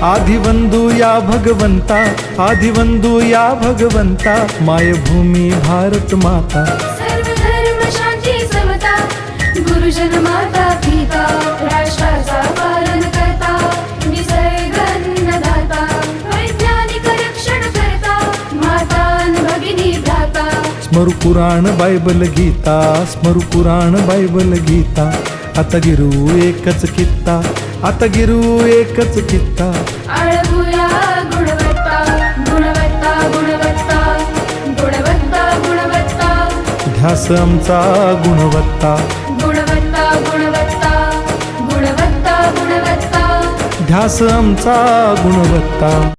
आदिवंदू या भगवंता, आदिवंदू या भगवंता, मायभूमी भारत माता. सर्व धर्म शांती समता, गुरुजन माता पिता, राष्ट्राचा पालन करता, निसर्ग अन्नदाता, वैज्ञानिक रक्षण करता, माता अन भगिनी भ्राता. स्मरू पुराण बायबल गीता, स्मरू पुराण बायबल गीता. आता गिरू एकच कित्ता, आता गिरू एकच कित्ता. आळवूया गुणवत्ता, गुणवत्ता, गुणवत्ता, गुणवत्ता, गुणवत्ता. ध्यास आमचा गुणवत्ता, गुणवत्ता, गुणवत्ता, गुणवत्ता, गुणवत्ता. ध्यास आमचा गुणवत्ता.